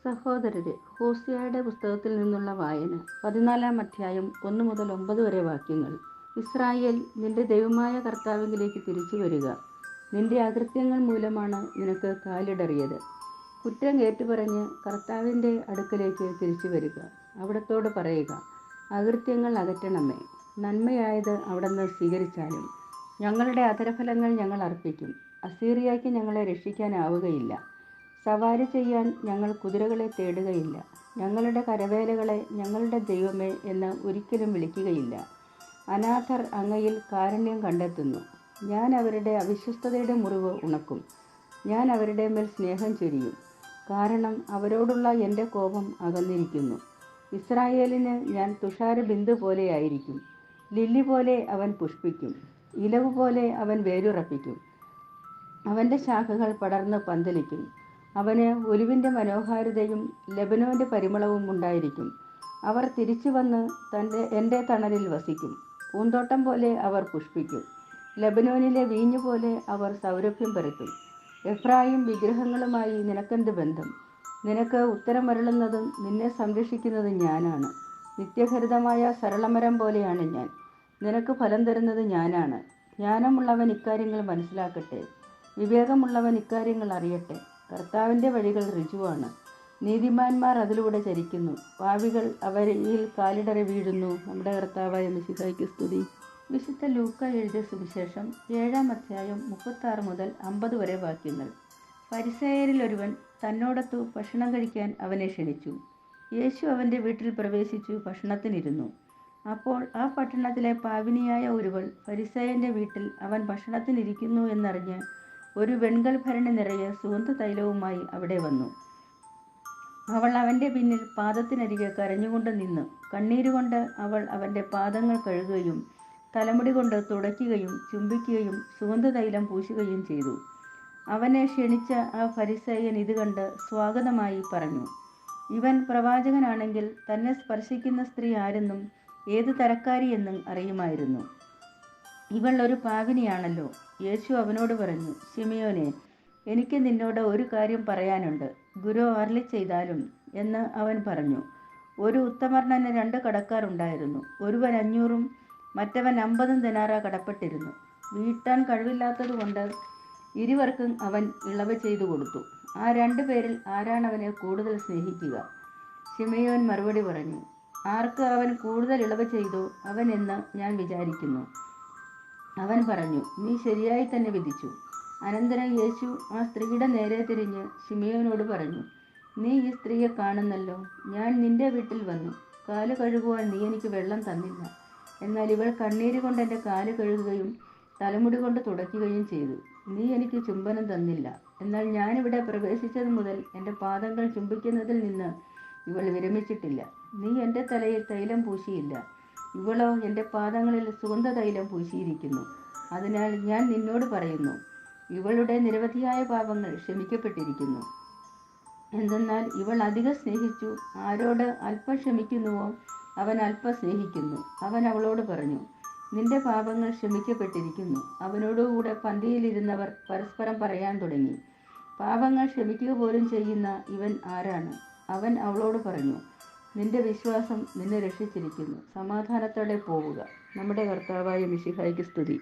സഹോദരരെ, ഹോസിയയുടെ പുസ്തകത്തിൽ നിന്നുള്ള വായന 14-ാം അധ്യായം 1 മുതൽ 9 വരെ വാക്യങ്ങൾ. ഇസ്രായേൽ, നിന്റെ ദൈവമായ കർത്താവിലേക്ക് തിരിച്ചു വരിക. നിന്റെ അകൃത്യങ്ങൾ മൂലമാണ് നിനക്ക് കാലിടറിയത്. കുറ്റം ഏറ്റുപറഞ്ഞ് കർത്താവിൻ്റെ അടുക്കലേക്ക് തിരിച്ചു വരിക. അവിടത്തോട് പറയുക, അകൃത്യങ്ങൾ അകറ്റണമേ, നന്മയായത് അവിടുന്ന് സ്വീകരിച്ചാലും. ഞങ്ങളുടെ അധരഫലങ്ങൾ ഞങ്ങൾ അർപ്പിക്കും. അസീറിയയ്ക്ക് ഞങ്ങളെ രക്ഷിക്കാനാവുകയില്ല. സവാരി ചെയ്യാൻ ഞങ്ങൾ കുതിരകളെ തേടുകയില്ല. ഞങ്ങളുടെ കരവേലകളെ ഞങ്ങളുടെ ദൈവമേ എന്ന് ഒരിക്കലും വിളിക്കുകയില്ല. അനാഥർ അങ്ങയിൽ കാരുണ്യം കണ്ടെത്തുന്നു. ഞാൻ അവരുടെ അവിശ്വസ്തതയുടെ മുറിവ് ഉണക്കും. ഞാൻ അവരുടെ മേൽ സ്നേഹം ചൊരിയും. കാരണം അവരോടുള്ള എൻ്റെ കോപം അകന്നിരിക്കുന്നു. ഇസ്രായേലിന് ഞാൻ തുഷാരബിന്ദു പോലെയായിരിക്കും. ലില്ലി പോലെ അവൻ പുഷ്പിക്കും. ഇലവ് പോലെ അവൻ വേരുറപ്പിക്കും. അവൻ്റെ ശാഖകൾ പടർന്ന് പന്തലിക്കും. അവന് ഒലിവിൻ്റെ മനോഹാരിതയും ലെബനോൻ്റെ പരിമളവും ഉണ്ടായിരിക്കും. അവർ തിരിച്ചു വന്ന് എൻ്റെ തണലിൽ വസിക്കും. പൂന്തോട്ടം പോലെ അവർ പുഷ്പിക്കും. ലെബനോനിലെ വീഞ്ഞു പോലെ അവർ സൗരഭ്യം പരത്തും. എഫ്രായിം, വിഗ്രഹങ്ങളുമായി നിനക്കെന്ത് ബന്ധം? നിനക്ക് ഉത്തരമരുളുന്നതും നിന്നെ സംരക്ഷിക്കുന്നതും ഞാനാണ്. നിത്യഹരിതമായ സരളമരം പോലെയാണ് ഞാൻ. നിനക്ക് ഫലം തരുന്നത് ഞാനാണ്. ജ്ഞാനമുള്ളവൻ ഇക്കാര്യങ്ങൾ മനസ്സിലാക്കട്ടെ. വിവേകമുള്ളവൻ ഇക്കാര്യങ്ങൾ അറിയട്ടെ. കർത്താവിൻ്റെ വഴികൾ ഋജുവാണ്. നീതിമാന്മാർ അതിലൂടെ ചരിക്കുന്നു. പാപികൾ അവരിൽ കാലിടറി വീഴുന്നു. നമ്മുടെ കർത്താവായ മിശിഹായ്ക്ക് സ്തുതി. വിശുദ്ധ ലൂക്ക എഴുതിയ സുവിശേഷം 7-ാം അധ്യായം 36 മുതൽ 50 വരെ വാക്യങ്ങൾ. ഫരിസേയരിൽ ഒരുവൻ തന്നോടൊത്തു ഭക്ഷണം കഴിക്കാൻ അവനെ ക്ഷണിച്ചു. യേശു അവൻ്റെ വീട്ടിൽ പ്രവേശിച്ചു ഭക്ഷണത്തിനിരുന്നു. അപ്പോൾ ആ പട്ടണത്തിലെ പാപിനിയായ ഒരുവൾ ഫരിസേയൻ്റെ വീട്ടിൽ അവൻ ഭക്ഷണത്തിനിരിക്കുന്നു എന്നറിഞ്ഞ് ഒരു വെൺകൽ ഭരണി നിറയെ സുഗന്ധ തൈലവുമായി അവിടെ വന്നു. അവൾ അവൻ്റെ പിന്നിൽ പാദത്തിനരികെ കരഞ്ഞുകൊണ്ട് നിന്നു. കണ്ണീരുകൊണ്ട് അവൾ അവൻ്റെ പാദങ്ങൾ കഴുകുകയും തലമുടി കൊണ്ട് തുടയ്ക്കുകയും ചുംബിക്കുകയും സുഗന്ധതൈലം പൂശുകയും ചെയ്തു. അവനെ ക്ഷണിച്ച ആ ഫരിസേയൻ ഇത് കണ്ട് സ്വാഗതമായി പറഞ്ഞു, ഇവൻ പ്രവാചകനാണെങ്കിൽ തന്നെ സ്പർശിക്കുന്ന സ്ത്രീ ആരെന്നും ഏത് തരക്കാരിയെന്നും അറിയുമായിരുന്നു. ഇവൾ ഒരു പാപിനിയാണല്ലോ. യേശു അവനോട് പറഞ്ഞു, ശിമിയോനെ, എനിക്ക് നിന്നോട് ഒരു കാര്യം പറയാനുണ്ട്. ഗുരു അരുളി ചെയ്താലും എന്ന് അവൻ പറഞ്ഞു. ഒരു ഉത്തമർണന് 2 കടക്കാർ ഉണ്ടായിരുന്നു. ഒരുവൻ 500 മറ്റവൻ 50 ദിനാറ കടപ്പെട്ടിരുന്നു. വീട്ടാൻ കഴിവില്ലാത്തതുകൊണ്ട് ഇരുവർക്കും അവൻ ഇളവ് ചെയ്തു കൊടുത്തു. ആ 2 പേരിൽ ആരാണ് അവനെ കൂടുതൽ സ്നേഹിക്കുക? ശിമയോൻ മറുപടി പറഞ്ഞു, ആർക്ക് അവൻ കൂടുതൽ ഇളവ് ചെയ്തോ അവൻ എന്ന് ഞാൻ വിചാരിക്കുന്നു. അവൻ പറഞ്ഞു, നീ ശരിയായി തന്നെ വിധിച്ചു. അനന്തരം യേശു ആ സ്ത്രീയുടെ നേരെ തിരിഞ്ഞ് ശിമയോനോട് പറഞ്ഞു, നീ ഈ സ്ത്രീയെ കാണുന്നല്ലോ. ഞാൻ നിന്റെ വീട്ടിൽ വന്നു. കാല് കഴുകുവാൻ നീ എനിക്ക് വെള്ളം തന്നില്ല. എന്നാൽ ഇവൾ കണ്ണീര് കൊണ്ട് എൻ്റെ കാല് കഴുകുകയും തലമുടി കൊണ്ട് തുടയ്ക്കുകയും ചെയ്തു. നീ എനിക്ക് ചുംബനം തന്നില്ല. എന്നാൽ ഞാനിവിടെ പ്രവേശിച്ചത് മുതൽ എൻ്റെ പാദങ്ങൾ ചുംബിക്കുന്നതിൽ നിന്ന് ഇവൾ വിരമിച്ചിട്ടില്ല. നീ എൻ്റെ തലയിൽ തൈലം പൂശിയില്ല. ഇവളോ എൻ്റെ പാദങ്ങളിൽ സുഗന്ധ തൈലം പൂശിയിരിക്കുന്നു. അതിനാൽ ഞാൻ നിന്നോട് പറയുന്നു, ഇവളുടെ നിരവധിയായ പാപങ്ങൾ ക്ഷമിക്കപ്പെട്ടിരിക്കുന്നു. എന്തെന്നാൽ ഇവൾ അധികം സ്നേഹിച്ചു. ആരോട് അല്പം ക്ഷമിക്കുന്നുവോ അവൻ അല്പം സ്നേഹിക്കുന്നു. അവൻ അവളോട് പറഞ്ഞു, നിന്റെ പാപങ്ങൾ ക്ഷമിക്കപ്പെട്ടിരിക്കുന്നു. അവനോടുകൂടെ പന്തിയിലിരുന്നവർ പരസ്പരം പറയാൻ തുടങ്ങി, പാപങ്ങൾ ക്ഷമിക്കുക പോലും ചെയ്യുന്ന ഇവൻ ആരാണ്? അവൻ അവളോട് പറഞ്ഞു, നിന്റെ വിശ്വാസം നിന്നെ രക്ഷിച്ചിരിക്കുന്നു. സമാധാനത്തോടെ പോവുക. നമ്മുടെ കർത്താവായ മിശിഹായ്ക്ക് സ്തുതി.